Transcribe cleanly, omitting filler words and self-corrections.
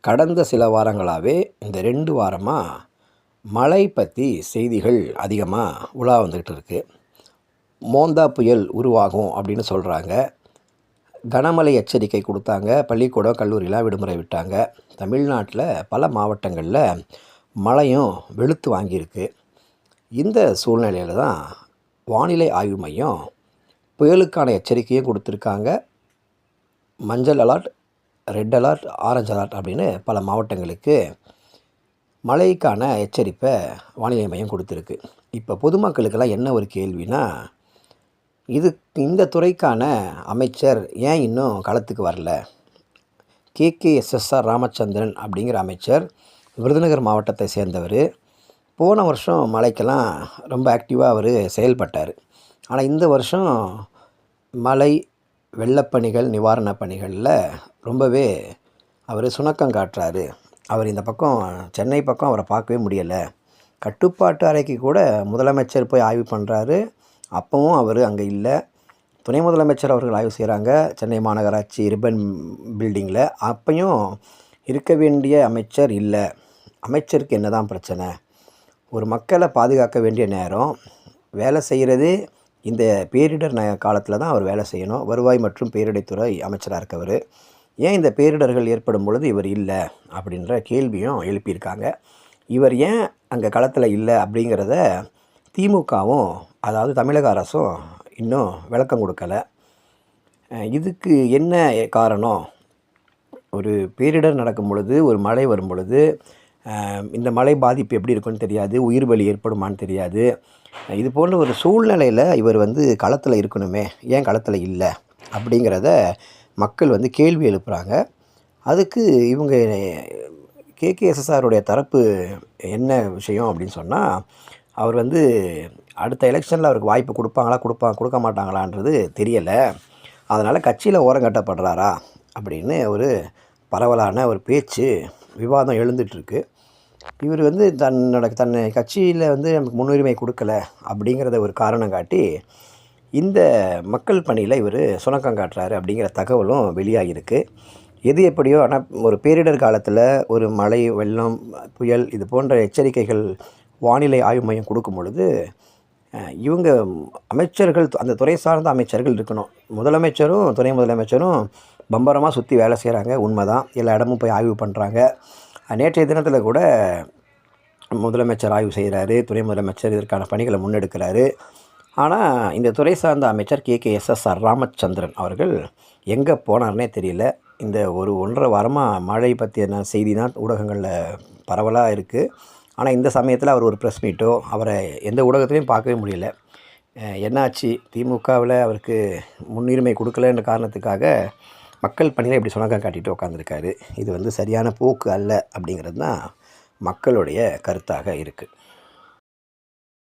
கடந்த சில வாரங்களாகவே இந்த 2 வாரமாக மழை பற்றி செய்திகள் அதிகமாக உலா வந்துக்கிட்டு இருக்குது. மோந்தா புயல் உருவாகும் அப்படின்னு சொல்கிறாங்க. கனமழை எச்சரிக்கை கொடுத்தாங்க. பள்ளிக்கூடம் கல்லூரிலாம் விடுமுறை விட்டாங்க. தமிழ்நாட்டில் பல மாவட்டங்களில் மழையும் வெளுத்து வாங்கியிருக்கு. இந்த சூழ்நிலையில் தான் வானிலை ஆய்வு மையம் புயலுக்கான எச்சரிக்கையும் கொடுத்துருக்காங்க. மஞ்சள் alert, red alert, orange alert அப்படின்னு பல மாவட்டங்களுக்கு மழைக்கான எச்சரிப்பை வானிலை மையம் கொடுத்துருக்கு. இப்போ பொதுமக்களுக்கெல்லாம் என்ன ஒரு கேள்வினா, இந்த துறைக்கான அமைச்சர் ஏன் இன்னும் களத்துக்கு வரல? KKSSR ராமச்சந்திரன் அப்படிங்கிற அமைச்சர் விருதுநகர் மாவட்டத்தை சேர்ந்தவர். போன வருஷம் மழைக்கெல்லாம் ரொம்ப ஆக்டிவாக அவர் செயல்பட்டார். ஆனால் இந்த வருஷம் மழை வெள்ளப்பணிகள் நிவாரணப் பணிகளில் ரொம்பவே அவர் சுணக்கம் காட்டுறாரு. அவர் இந்த பக்கம் சென்னை பக்கம் அவரை பார்க்கவே முடியலை. கட்டுப்பாட்டு அறைக்கு கூட முதலமைச்சர் போய் ஆய்வு பண்ணுறாரு. அப்போவும் அவர் அங்கே இல்லை. துணை முதலமைச்சர் அவர்கள் ஆய்வு செய்கிறாங்க சென்னை மாநகராட்சி ரிப்பன் பில்டிங்கில். அப்பையும் இருக்க வேண்டிய அமைச்சர் இல்லை. அமைச்சருக்கு என்ன தான் பிரச்சனை? ஒரு மக்களை பாதுகாக்க வேண்டிய நேரம் வேலை செய்கிறது இந்த பேரிடர் காலத்தில் தான் அவர் வேலை செய்யணும். வருவாய் மற்றும் பேரிடர்துறை அமைச்சராக இருக்கவர். ஏன் இந்த பேரிடர்கள் ஏற்படும் பொழுது இவர் இல்லை அப்படின்ற கேள்வியும் எழுப்பியிருக்காங்க. இவர் ஏன் அங்கே களத்தில் இல்லை அப்படிங்கிறத திமுகவும் அதாவது தமிழக அரசும் இன்னும் விளக்கம் கொடுக்கலை. இதுக்கு என்ன காரணம்? ஒரு பேரிடர் நடக்கும் பொழுது, ஒரு மழை வரும் பொழுது இந்த மழை பாதிப்பு எப்படி இருக்குன்னு தெரியாது, உயிர் பலி ஏற்படுமான்னு தெரியாது. இது போன்ற ஒரு சூழ்நிலையில் இவர் களத்தில் இருக்கணுமே, ஏன் களத்தில் இல்லை அப்படிங்கிறத மக்கள் கேள்வி எழுப்புகிறாங்க. அதுக்கு இவங்க KKSSRுடைய தரப்பு என்ன விஷயம் அப்படின்னு சொன்னால், அவர் அடுத்த எலெக்ஷனில் அவருக்கு வாய்ப்பு கொடுக்க மாட்டாங்களான்றது தெரியலை. அதனால் கட்சியில் ஓரங்கட்டப்படுறாரா அப்படின்னு ஒரு பரவலான ஒரு பேச்சு விவாதம் எழுந்துட்டுருக்கு. இவர் தன்னை கட்சியில் நமக்கு முன்னுரிமை கொடுக்கல அப்படிங்கிறத ஒரு காரணம் காட்டி இந்த மக்கள் பணியில் இவர் சுணக்கம் காட்டுறாரு அப்படிங்கிற தகவலும் வெளியாகிருக்கு. எது எப்படியோ, ஆனால் ஒரு பேரிடர் காலத்தில் ஒரு மழை, வெள்ளம், புயல் இது போன்ற எச்சரிக்கைகள் வானிலை ஆய்வு மையம் கொடுக்கும் பொழுது இவங்க அமைச்சர்கள், அந்த துறை சார்ந்த அமைச்சர்கள் இருக்கணும். முதலமைச்சரும் துணை முதலமைச்சரும் பம்பரமாக சுற்றி வேலை செய்கிறாங்க, உண்மைதான். எல்லா இடமும் போய் ஆய்வு பண்ணுறாங்க. நேற்றைய தினத்தில் கூட முதலமைச்சர் ஆய்வு செய்கிறாரு, துணை முதலமைச்சர் இதற்கான பணிகளை முன்னெடுக்கிறாரு. ஆனால் இந்த துறை சார்ந்த அமைச்சர் KKSSR ராமச்சந்திரன் அவர்கள் எங்கே போனார்னே தெரியல. இந்த 1.5 வாரமாக மழை பற்றின செய்தி தான் ஊடகங்களில் பரவலாக இருக்குது. ஆனால் இந்த சமயத்தில் அவர் ஒரு ப்ரெஸ் மீட்டோ அவரை எந்த ஊடகத்துலையும் பார்க்கவே முடியல. என்னாச்சு? திமுகவில் அவருக்கு முன்னுரிமை கொடுக்கலன்ற காரணத்துக்காக மக்கள் பணியில் இப்படி சுணக்கம் காட்டிட்டு உட்காந்துருக்காரு. இது சரியான போக்கு அல்ல அப்படிங்கிறது தான் மக்களுடைய கருத்தாக இருக்குது.